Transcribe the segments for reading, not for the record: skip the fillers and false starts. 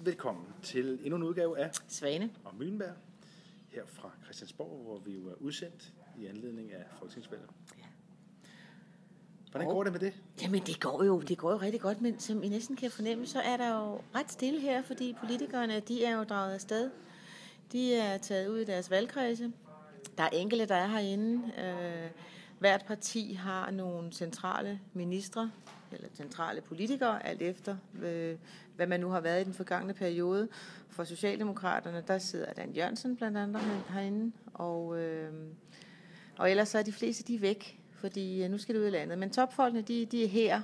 Velkommen til endnu en udgave af Svane og Møllenberg her fra Christiansborg, hvor vi jo er udsendt i anledning af folketingsvalget. Ja. Hvordan går det med det? Jamen det går jo rigtig godt, men som I næsten kan fornemme, så er der jo ret stille her, fordi politikerne, de er jo draget afsted. De er taget ud i deres valgkredse. Der er enkelte, der er herinde. Hvert parti har nogle centrale ministre, eller centrale politikere, alt efter hvad man nu har været i den forgangne periode. For Socialdemokraterne, der sidder Dan Jørgensen blandt andet herinde, og ellers så er de fleste de er væk, fordi nu skal det ud i landet. Men topfolkene, de er her,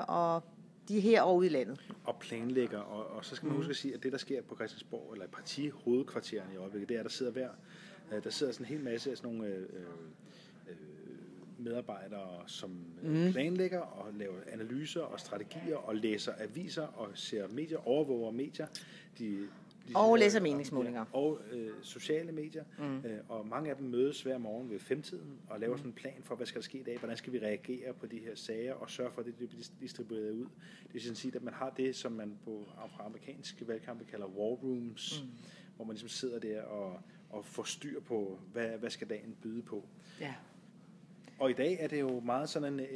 og de er her og ude i landet. Og planlægger, og så skal man huske at sige, at det, der sker på Christiansborg, eller i partihovedkvartererne i øjeblikket, det er, at der sidder sådan en hel masse af sådan nogle medarbejdere, som planlægger og laver analyser og strategier og læser aviser og ser medier, overvåger medier. Og læser meningsmålinger. Og sociale medier. Og mange af dem mødes hver morgen ved 5-tiden og laver sådan en plan for, hvad skal der ske i dag, hvordan skal vi reagere på de her sager og sørge for, at det bliver distribueret ud. Det vil sige, at man har det, som man på amerikanske valgkampe kalder war rooms, hvor man ligesom sidder der og får styr på, hvad skal dagen byde på. Ja. Og i dag er det jo meget sådan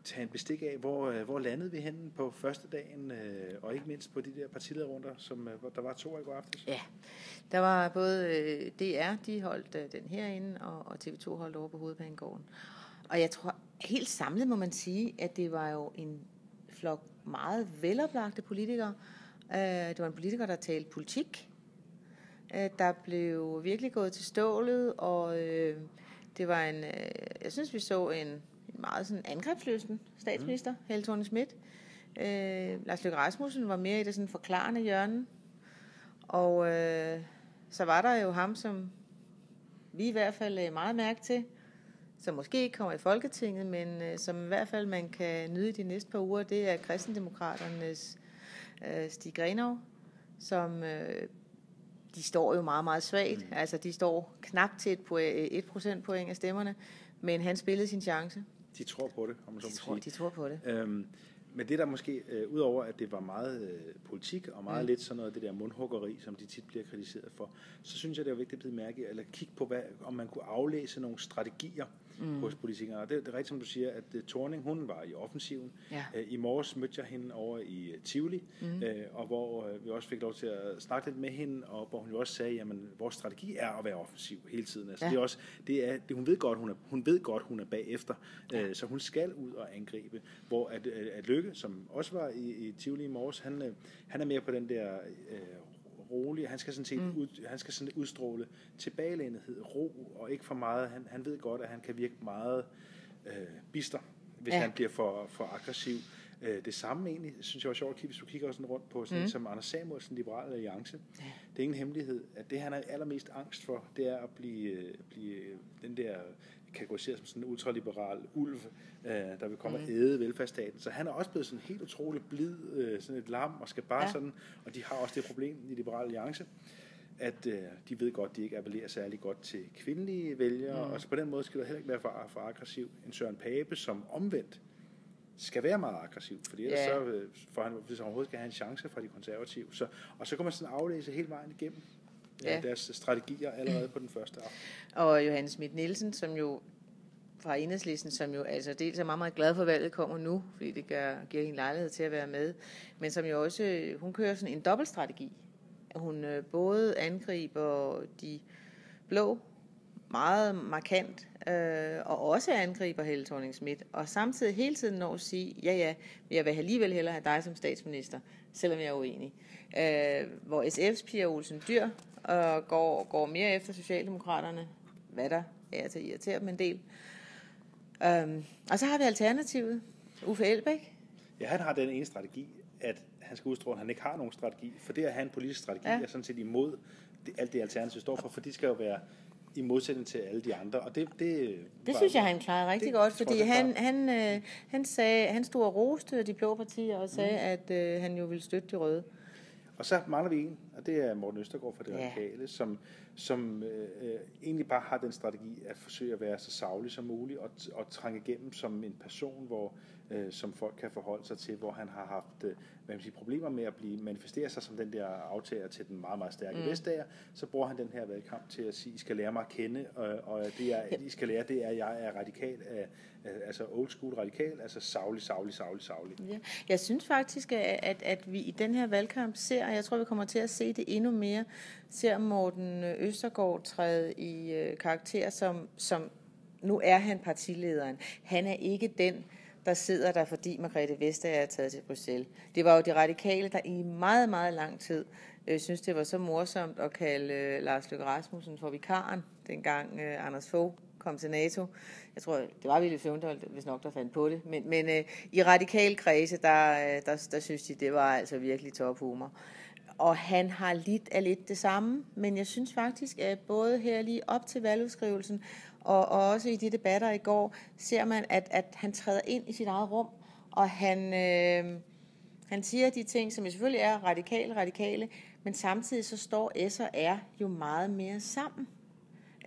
tage en bestik af, hvor landede vi henne på første dagen, og ikke mindst på de der partilederrunder, som der var 2 i går aftes. Ja, der var både DR, de holdt den herinde, og TV2 holdt over på Hovedbanegården. Og jeg tror, helt samlet må man sige, at det var jo en flok meget veloplagte politikere. Det var en politiker, der talte politik. Der blev virkelig gået til stålet, og det var jeg synes, vi så en meget sådan angrebsløsen statsminister, Helle Thorning-Schmidt. Lars Løkke Rasmussen var mere i det sådan forklarende hjørne. Og så var der jo ham, som vi i hvert fald lagde meget mærke til, som måske ikke kommer i Folketinget, men som i hvert fald man kan nyde de næste par uger, det er Kristendemokraternes Stig Grenov, som de står jo meget, meget svagt. Altså, de står knap til 1 procentpoint af stemmerne, men han spillede sin chance. De tror på det, om man så må sige. De tror på det. Men det der måske, udover at det var meget politik, og meget lidt sådan noget det der mundhuggeri, som de tit bliver kritiseret for, så synes jeg, det er vigtigt at blive mærke, eller kigge på, om man kunne aflæse nogle strategier hos politikere. Og det er rigtigt, som du siger, at Thorning, hun var i offensiven. Ja. I morges mødte jeg hende over i Tivoli, og hvor vi også fik lov til at snakke lidt med hende, og hvor hun jo også sagde, jamen, vores strategi er at være offensiv hele tiden. Altså, det er også, hun ved godt, hun er bagefter, så hun skal ud og angribe. Hvor at Løkke, som også var i Tivoli i morges, han er mere på den der rolig. Han skal sådan udstråle tilbagelænethed, ro, og ikke for meget. Han ved godt, at han kan virke meget bister, hvis han bliver for aggressiv. Det samme egentlig, synes jeg var sjovt, hvis du kigger sådan rundt på sådan som Anders Samuelsen, Liberal Alliance. Det er ingen hemmelighed, at det han er allermest angst for, det er at blive den der kategoriseret som sådan en ultraliberal ulv, der vil komme og æde velfærdsstaten. Så han er også blevet sådan helt utroligt blid, sådan et lam, og skal bare sådan, og de har også det problem i Liberal Alliance, at de ved godt, de ikke appellerer særlig godt til kvindelige vælgere, og så på den måde skal der heller ikke være for aggressiv. En Søren Pape, som omvendt skal være meget aggressiv, fordi ellers så, for han, hvis han overhovedet skal have en chance fra de konservative. Og så kan man sådan aflæse hele vejen igennem deres strategier allerede på den første aften. Og Johanne Schmidt-Nielsen, som jo fra Enhedslisten, som jo altså dels er meget, meget glad for, at valget kommer nu, fordi det giver hende lejlighed til at være med, men som jo også, hun kører sådan en dobbeltstrategi. Hun både angriber de blå meget markant, og også angriber Helle Thorning-Schmidt, og samtidig hele tiden når at sige, jeg vil alligevel hellere have dig som statsminister, selvom jeg er uenig. Hvor SF's Pia Olsen Dyhr går mere efter Socialdemokraterne, hvad der er til at irritere dem en del. Og så har vi alternativet, Uffe Elbæk. Ja, han har den ene strategi, at han skal udstråle, at han ikke har nogen strategi, for det at have en politisk strategi er sådan set imod alt det alternativet står for de skal jo være i modsætning til alle de andre, og det synes jeg, han klarede rigtig godt, fordi han stod og roste de blå partier og sagde, at han jo ville støtte de røde. Og så mangler vi en, og det er Morten Østergaard fra Det Radikale, som egentlig bare har den strategi at forsøge at være så saglig som muligt og trænge igennem som en person, som folk kan forholde sig til, hvor han har haft problemer med at manifestere sig som den der aftager til den meget, meget stærke Vestager. Så bruger han den her valgkamp til at sige, I skal lære mig at kende, og det I skal lære, det er, at jeg er radikal, altså old school radikal, altså saglig. Ja. Jeg synes faktisk, at vi i den her valgkamp ser, og jeg tror, vi kommer til at se det endnu mere, ser Morten Østergaard træde i karakter som nu er han partilederen. Han er ikke den, der sidder der, fordi Margrethe Vestager er taget til Bruxelles. Det var jo de radikale, der i meget, meget lang tid synes, det var så morsomt at kalde Lars Løkke Rasmussen for vikaren, dengang Anders Fogh kom til NATO. Jeg tror, det var Villy Søvndal, hvis nok der fandt på det. Men i radikal kredse, der synes de, det var altså virkelig tophumor. Og han har lidt af lidt det samme, men jeg synes faktisk, at både her lige op til valgudskrivelsen, og også i de debatter i går, ser man, at han træder ind i sit eget rum, og han siger de ting, som selvfølgelig er radikale, men samtidig så står S og R jo meget mere sammen.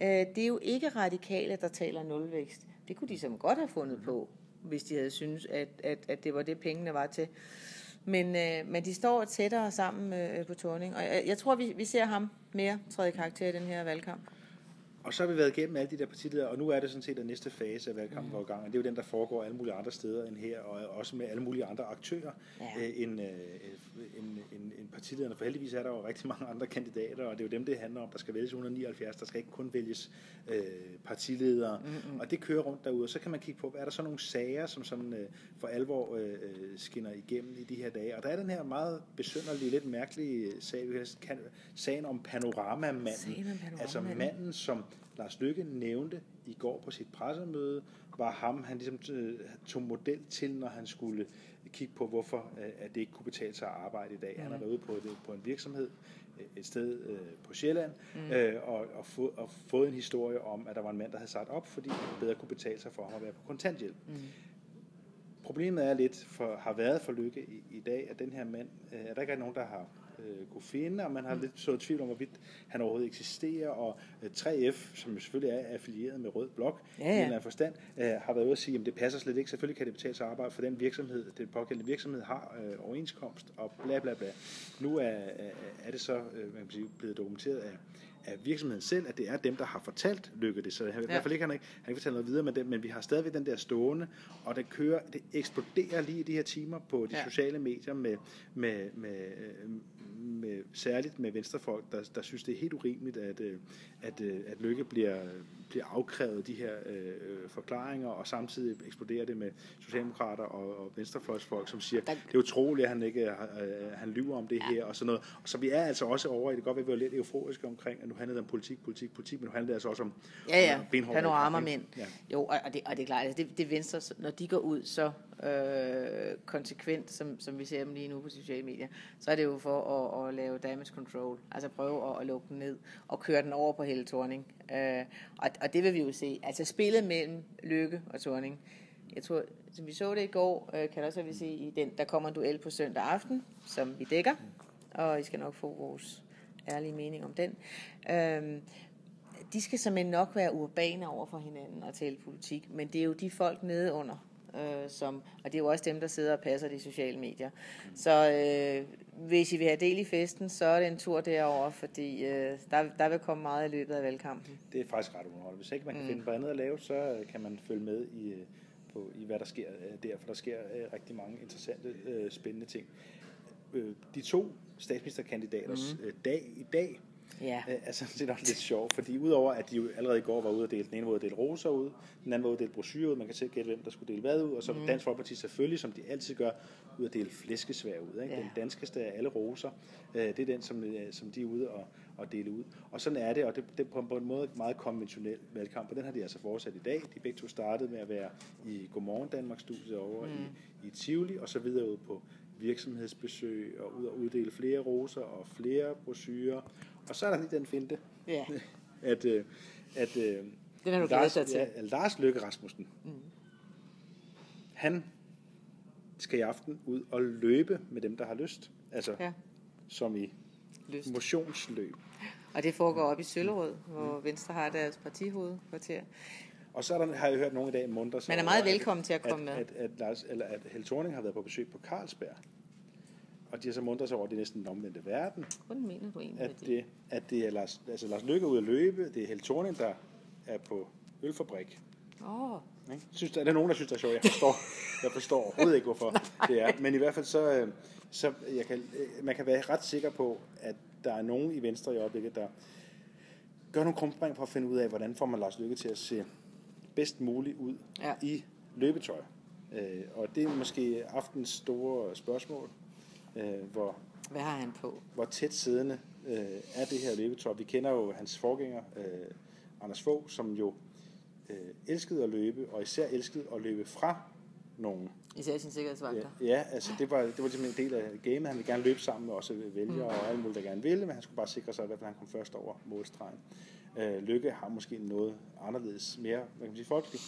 Det er jo ikke radikale, der taler nulvækst. Det kunne de som godt have fundet på, hvis de havde syntes, at det var det, pengene var til. Men de står tættere sammen på Thorning, og jeg tror, vi ser ham mere træde karakter i den her valgkamp. Og så har vi været igennem alle de der partiledere, og nu er det sådan set den næste fase af valgkampen går i gang, og det er jo den, der foregår alle mulige andre steder end her, og også med alle mulige andre aktører end partilederne, for heldigvis er der jo rigtig mange andre kandidater, og det er jo dem, det handler om. Der skal vælges 179, der skal ikke kun vælges partiledere, og det kører rundt derude, og så kan man kigge på, hvad er der så nogle sager, som sådan for alvor skinner igennem i de her dage, og der er den her meget besynderlige, lidt mærkelige sag, sagen om Panoramamanden, altså manden, som Lars Løkke nævnte i går på sit pressemøde, var ham, han ligesom tog model til, når han skulle kigge på, hvorfor at det ikke kunne betale sig at arbejde i dag. Han har været ude på en virksomhed et sted på Sjælland, og fået en historie om, at der var en mand, der havde sagt op, fordi det bedre kunne betale sig for ham at være på kontanthjælp. Problemet er lidt, har været for Løkke i dag, at den her mand, er der ikke nogen, der har kunne finde, og man har lidt så tvivl om, hvorvidt han overhovedet eksisterer, og 3F, som selvfølgelig er affilieret med Rød Blok, i en eller anden forstand, har været ude at sige, at det passer slet ikke, selvfølgelig kan det betale sig at arbejde, for den virksomhed, den pågældende virksomhed har overenskomst, og bla bla bla. Nu er det så man kan sige, blevet dokumenteret af virksomheden selv, at det er dem, der har fortalt Løkke det, så i hvert fald ikke, han ikke fortalt noget videre med det, men vi har stadigvæk den der stående, og det eksploderer lige i de her timer på de sociale medier med særligt med venstrefolk, der synes, det er helt urimeligt, at Løkke bliver afkrævet de her forklaringer, og samtidig eksploderer det med socialdemokrater og venstrefløjsfolk, som siger, det er utroligt, at han lyver om det her, og sådan noget. Og så vi er altså også over i det, godt ved, at vi var lidt euforiske omkring, at nu handler det om politik, men nu handler det altså også om panoramamænd. Ja. Jo, og det er klart, altså det Venstre, når de går ud så konsekvent, som vi ser dem lige nu på sociale medier, så er det jo for at lave damage control, altså prøve at lukke den ned og køre den over på Helle Thorning. Og det vil vi jo se. Altså spillet mellem Løkke og Thorning. Jeg tror, som vi så det i går, kan også vi se i den, der kommer en duel på søndag aften, som vi dækker, og I skal nok få vores ærlige mening om den. De skal simpelthen nok være urbane over for hinanden og tale politik, men det er jo de folk nede under, og det er jo også dem, der sidder og passer de sociale medier. Så hvis I vil have del i festen, så er det en tur derover, fordi der vil komme meget i løbet af valgkampen. Det er faktisk ret underholdende. Hvis ikke man kan finde på andet at lave, så kan man følge med i hvad der sker der, for der sker rigtig mange interessante, spændende ting. De to statsministerkandidaters dag i dag er sådan set også lidt sjovt, fordi udover at de jo allerede i går var ude at dele, den ene var ude at dele roser ud, den anden var ude at dele brochurer ud, man kan selv gætte, hvem der skulle dele hvad ud, og så Dansk Folkeparti selvfølgelig, som de altid gør, ud at dele flæskesvær ud. Ikke? Den danskeste af alle roser, det er den, som de er ude og dele ud. Og sådan er det, og det er på en måde meget konventionel valgkamp, og den har de altså fortsat i dag. De begge to startede med at være i Godmorgen Danmark-studiet over i Tivoli, og så videre ud på virksomhedsbesøg, og ud og uddele flere roser og flere brochurer. Og så er der lige den finte, at den er du glædet dig til. Lars Løkke Rasmussen, han skal i aften ud og løbe med dem, der har lyst. Altså, som i motionsløb. Og det foregår op i Søllerød, hvor Venstre har deres partihovedkvarter. Og så har jeg hørt nogen i dag muntre sig. Man er meget velkommen til at komme med. At Helle Thorning har været på besøg på Carlsberg. Og de har så muntret sig over, at det er næsten den omvendte verden. Hvordan mener du egentlig at det er Lars Løkke ud at løbe, det er Helle Thorning, der er på ølfabrik. Er der nogen, der synes, det er sjovt? Jeg forstår overhovedet ikke, hvorfor det er. Men i hvert fald så man kan være ret sikker på, at der er nogen i Venstre i øjeblikket, der gør nogle krumspring for at finde ud af, hvordan får man Lars Løkke til at se bedst muligt ud i løbetøj. Og det er måske aftens store spørgsmål. Hvad har han på? Hvor tæt siddende er det her løbetøj. Vi kender jo hans forgænger, Anders Fogh, som jo elskede at løbe, og især elskede at løbe fra nogen. Især sin sikkerhedsvagter. Ja, altså det var simpelthen en del af gamet. Han ville gerne løbe sammen med også vælgere og alle mulige, der gerne ville, men han skulle bare sikre sig, at i hvert fald han kom først over målstregen. Løkke har måske noget anderledes, mere folkelig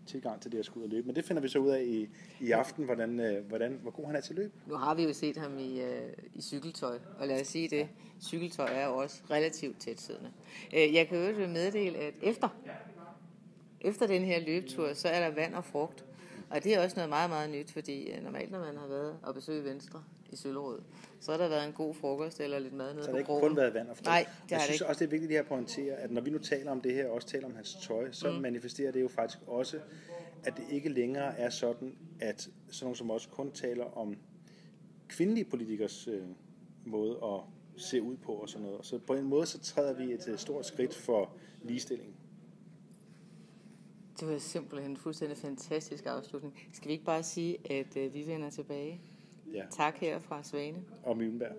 tilgang til det at skulle ud og løbe. Men det finder vi så ud af i aften, hvor god han er til løb. Nu har vi jo set ham i cykeltøj, og lad os sige det, cykeltøj er jo også relativt tætsiddende. Jeg kan jo meddele, at efter den her løbetur, så er der vand og frugt. Og det er også noget meget, meget nyt, fordi normalt, når man har været og besøgt Venstre i Søllerød, så har der været en god frokost eller lidt mad nede på krogen. Så har det ikke kun været vand og frugt? Nej, det har det ikke. Jeg synes også, det er vigtigt at pointere, at når vi nu taler om det her, og også taler om hans tøj, så manifesterer det jo faktisk også, at det ikke længere er sådan, at sådan nogen som også kun taler om kvindelige politikers måde at se ud på og sådan noget. Så på en måde, så træder vi et stort skridt for ligestilling. Det var simpelthen en fuldstændig fantastisk afslutning. Skal vi ikke bare sige, at vi vender tilbage? Ja. Tak her fra Svane. Og Møllenberg.